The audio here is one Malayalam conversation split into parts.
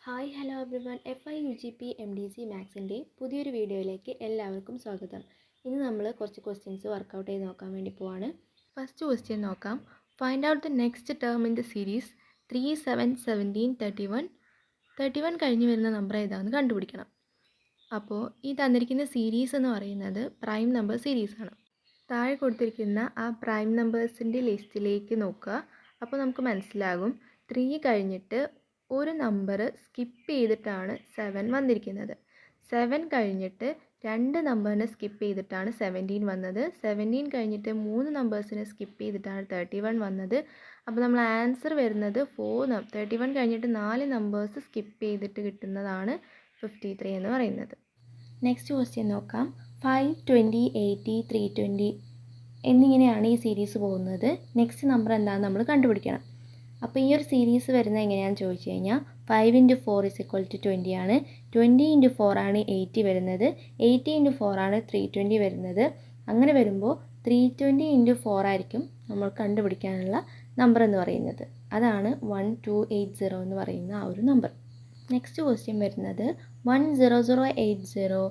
Hi hello everyone FIUGP MDC മാത്സിൻ്റെ പുതിയൊരു വീഡിയോയിലേക്ക് എല്ലാവർക്കും സ്വാഗതം. ഇന്ന് നമ്മൾ കുറച്ച് ക്വസ്റ്റ്യൻസ് വർക്കൗട്ട് ചെയ്ത് നോക്കാൻ വേണ്ടി പോവാണ്. ഫസ്റ്റ് ക്വസ്റ്റ്യൻ നോക്കാം. Find out the next term in the series 3, 7, 17, 31. 31 കഴിഞ്ഞ് വരുന്ന നമ്പർ ഏതാണെന്ന് കണ്ടുപിടിക്കണം. അപ്പോൾ ഈ തന്നിരിക്കുന്ന സീരീസ് എന്ന് പറയുന്നത് പ്രൈം നമ്പർ സീരീസാണ്. താഴെ കൊടുത്തിരിക്കുന്ന ആ പ്രൈം നമ്പേഴ്സിൻ്റെ ലിസ്റ്റിലേക്ക് നോക്കുക. അപ്പോൾ നമുക്ക് മനസ്സിലാകും 3 കഴിഞ്ഞിട്ട് ഒരു നമ്പർ സ്കിപ്പ് ചെയ്തിട്ടാണ് 7 വന്നിരിക്കുന്നത്. 7 കഴിഞ്ഞിട്ട് 2 നമ്പറിനെ സ്കിപ്പ് ചെയ്തിട്ടാണ് 17 വന്നത്. 17 കഴിഞ്ഞിട്ട് 3 നമ്പേഴ്സിനെ സ്കിപ്പ് ചെയ്തിട്ടാണ് 31 വന്നത്. അപ്പോൾ നമ്മൾ ആൻസർ വരുന്നത് 31 കഴിഞ്ഞിട്ട് 4 നമ്പേഴ്സ് സ്കിപ്പ് ചെയ്തിട്ട് കിട്ടുന്നതാണ് 53 എന്ന് പറയുന്നത്. നെക്സ്റ്റ് ക്വസ്റ്റ്യൻ നോക്കാം. 5, 20, 80, 320 എന്നിങ്ങനെയാണ് ഈ സീരീസ് പോകുന്നത്. നെക്സ്റ്റ് നമ്പർ എന്താണെന്ന് നമ്മൾ കണ്ടുപിടിക്കണം. അപ്പോൾ ഈ ഒരു സീരീസ് വരുന്നത് എങ്ങനെയാണെന്ന് ചോദിച്ചു കഴിഞ്ഞാൽ 5 × 4 = 20 ആണ്. 20 × 4 ആണ് 80 വരുന്നത്. 80 × 4 ആണ് 320 വരുന്നത്. അങ്ങനെ വരുമ്പോൾ 320 × 4 ആയിരിക്കും നമ്മൾ കണ്ടുപിടിക്കാനുള്ള നമ്പർ എന്ന് പറയുന്നത്. അതാണ് 1280 എന്ന് പറയുന്ന ആ ഒരു നമ്പർ. നെക്സ്റ്റ് ക്വസ്റ്റ്യൻ വരുന്നത് 10080,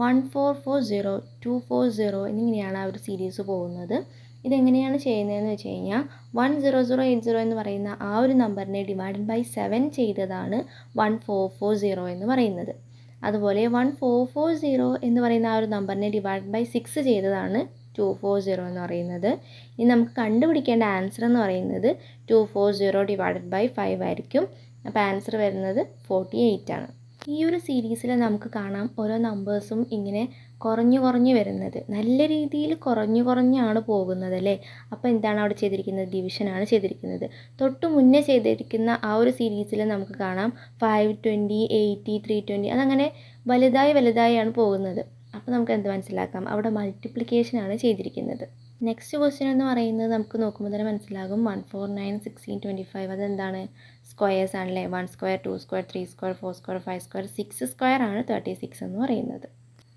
1440, 240 എന്നിങ്ങനെയാണ് ആ ഒരു സീരീസ് പോകുന്നത്. ഇതെങ്ങനെയാണ് ചെയ്യുന്നതെന്ന് വെച്ച് കഴിഞ്ഞാൽ 10080 എന്ന് പറയുന്ന ആ ഒരു നമ്പറിനെ ÷ 7 ചെയ്തതാണ് 1440 എന്ന് പറയുന്നത്. അതുപോലെ 1440 എന്ന് പറയുന്ന ആ ഒരു നമ്പറിനെ ÷ 6 ചെയ്തതാണ് 240 എന്ന് പറയുന്നത്. ഇനി നമുക്ക് കണ്ടുപിടിക്കേണ്ട ആൻസർ എന്ന് പറയുന്നത് 240 ÷ 5 ആയിരിക്കും. അപ്പോൾ ആൻസർ വരുന്നത് 48 ആണ്. ഈ ഒരു സീരീസിൽ നമുക്ക് കാണാം ഓരോ നമ്പേഴ്സും ഇങ്ങനെ കുറഞ്ഞു വരുന്നത്, നല്ല രീതിയിൽ കുറഞ്ഞാണ് പോകുന്നത് അല്ലേ. അപ്പോൾ എന്താണ് അവിടെ ചെയ്തിരിക്കുന്നത്? ഡിവിഷനാണ് ചെയ്തിരിക്കുന്നത്. തൊട്ട് മുന്നേ ചെയ്തിരിക്കുന്ന ആ ഒരു സീരീസിൽ നമുക്ക് കാണാം 520, 80, 320 അതങ്ങനെ വലുതായാണ് പോകുന്നത്. അപ്പോൾ നമുക്ക് എന്ത് മനസ്സിലാക്കാം? അവിടെ മൾട്ടിപ്ലിക്കേഷനാണ് ചെയ്തിരിക്കുന്നത്. നെക്സ്റ്റ് ക്വസ്റ്റ്യൻ എന്ന് പറയുന്നത് നമുക്ക് നോക്കുമ്പോൾ തന്നെ മനസ്സിലാകും 1, 4, 9, 16, 25 അതെന്താണ്? സ്ക്വയേഴ്സ് ആണല്ലേ. 1 square, 2 square, 3 square, 4 square, 5 square, 6 square ആണ് 36 എന്ന് പറയുന്നത്.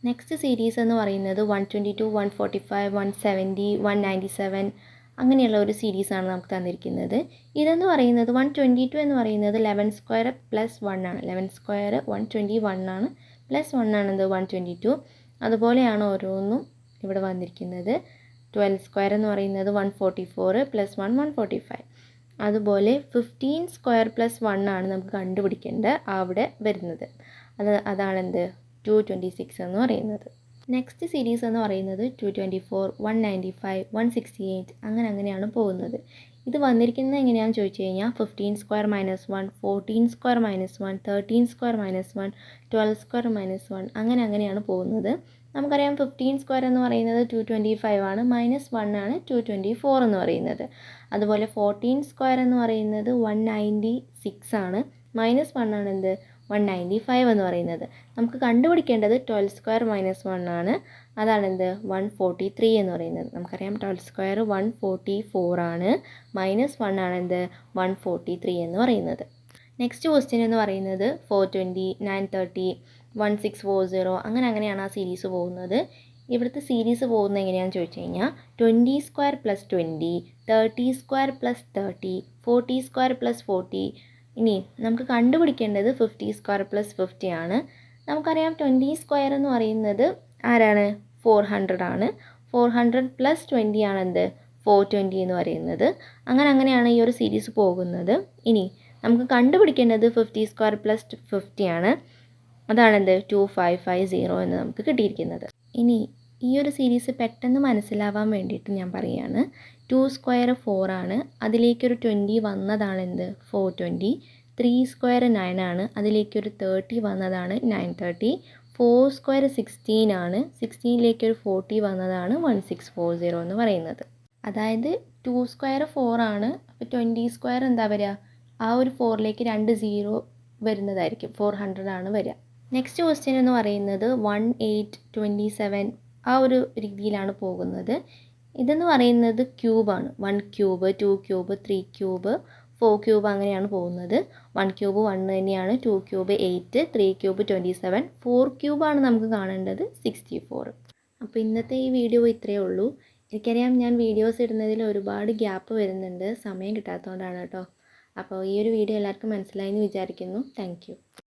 നെക്സ്റ്റ് സീരീസ് എന്ന് പറയുന്നത് 122, 145, 170, 197 അങ്ങനെയുള്ള ഒരു സീരീസാണ് നമുക്ക് തന്നിരിക്കുന്നത്. ഇതെന്ന് പറയുന്നത് 122 എന്ന് പറയുന്നത് 11 സ്ക്വയർ + 1 ആണ്. 11 സ്ക്വയർ 121 ആണ്, +1 ആണ് 122. അതുപോലെയാണ് ഓരോന്നും ഇവിടെ വന്നിരിക്കുന്നത്. 12 സ്ക്വയർ എന്ന് പറയുന്നത് 144 + 1 145. അതുപോലെ 15 സ്ക്വയർ + 1 ആണ് നമുക്ക് കണ്ടുപിടിക്കേണ്ടത് അവിടെ വരുന്നത്. അതാണെന്ത്? 226 എന്ന് പറയുന്നത്. നെക്സ്റ്റ് സീരീസ് എന്ന് പറയുന്നത് 224, 195, 168 അങ്ങനെയാണ് പോകുന്നത്. ഇത് വന്നിരിക്കുന്നത് എങ്ങനെയാണെന്ന് ചോദിച്ചു കഴിഞ്ഞാൽ 15 സ്ക്വയർ - 1, 14 സ്ക്വയർ - 1, 13 സ്ക്വയർ - 1, 12 സ്ക്വയർ - 1 അങ്ങനെയാണ് പോകുന്നത്. നമുക്കറിയാം 15 സ്ക്വയർ എന്ന് പറയുന്നത് 225 ആണ്, -1 ആണ് 224 എന്ന് പറയുന്നത്. അതുപോലെ 14 സ്ക്വയർ എന്ന് പറയുന്നത് 196 ആണ്, -1 ആണ് 195 എന്ന് പറയുന്നത്. നമുക്ക് കണ്ടുപിടിക്കേണ്ടത് 12 സ്ക്വയർ - 1 ആണ്, അതാണ് 143 എന്ന് പറയുന്നത്. നമുക്കറിയാം 12 സ്ക്വയർ 144 ആണ്, -1 ആണ് 143 എന്ന് പറയുന്നത്. നെക്സ്റ്റ് ക്വസ്റ്റ്യൻ എന്ന് പറയുന്നത് 420, 930, 1640 അങ്ങനെയാണ് ആ സീരീസ് പോകുന്നത്. ഇവിടുത്തെ സീരീസ് പോകുന്നത് എങ്ങനെയാണെന്ന് ചോദിച്ചു കഴിഞ്ഞാൽ 20 സ്ക്വയർ + 20, 30 സ്ക്വയർ + 30, 40 സ്ക്വയർ + 40. ഇനി നമുക്ക് കണ്ടുപിടിക്കേണ്ടത് 50 സ്ക്വയർ + 50 ആണ്. നമുക്കറിയാം 20 സ്ക്വയർ എന്ന് പറയുന്നത് ആരാണ്? 400 ആണ്. 400 + 20 ആണ് 420 എന്ന് പറയുന്നത്. അങ്ങനെയാണ് ഈ ഒരു സീരീസ് പോകുന്നത്. ഇനി നമുക്ക് കണ്ടുപിടിക്കേണ്ടത് 50 സ്ക്വയർ + 50 ആണ്. അതാണ് 2550 എന്ന് നമുക്ക് കിട്ടിയിരിക്കുന്നത്. ഇനി ഈ ഒരു സീരീസ് പെട്ടെന്ന് മനസ്സിലാവാൻ വേണ്ടിയിട്ട് ഞാൻ പറയുകയാണ്. 2 സ്ക്വയർ 4 ആണ്, അതിലേക്കൊരു 20 വന്നതാണ് 420. 3 സ്ക്വയർ 9 ആണ്, അതിലേക്കൊരു 30 വന്നതാണ് 930. 4 സ്ക്വയർ 16 ആണ്, 16ലേക്കൊരു 40 വന്നതാണ് 1640 എന്ന് പറയുന്നത്. അതായത് 2 സ്ക്വയർ 4 ആണ്, അപ്പോൾ 20 സ്ക്വയർ എന്താ വരിക? ആ ഒരു 4ലേക്ക് 2 0 വരുന്നതായിരിക്കും, 400 ആണ് വരിക. നെക്സ്റ്റ് ക്വസ്റ്റ്യൻ എന്ന് പറയുന്നത് 1827 ആ ഒരു രീതിയിലാണ് പോകുന്നത്. ഇതെന്ന് പറയുന്നത് ക്യൂബാണ്. 1 ക്യൂബ്, 2 ക്യൂബ്, 3 ക്യൂബ്, 4 ക്യൂബ് അങ്ങനെയാണ് പോകുന്നത്. 1 ക്യൂബ് 1 തന്നെയാണ്, 2 ക്യൂബ് 8, 3 ക്യൂബ് 27, 4 ക്യൂബാണ് നമുക്ക് കാണേണ്ടത് 64. അപ്പോൾ ഇന്നത്തെ ഈ വീഡിയോ ഇത്രയേ ഉള്ളൂ. എനിക്കറിയാം ഞാൻ വീഡിയോസ് ഇടുന്നതിൽ ഒരുപാട് ഗ്യാപ്പ് വരുന്നുണ്ട്, സമയം കിട്ടാത്തതുകൊണ്ടാണ് കേട്ടോ. അപ്പോൾ ഈ ഒരു വീഡിയോ എല്ലാവർക്കും മനസ്സിലായി എന്ന് വിചാരിക്കുന്നു. Thank you.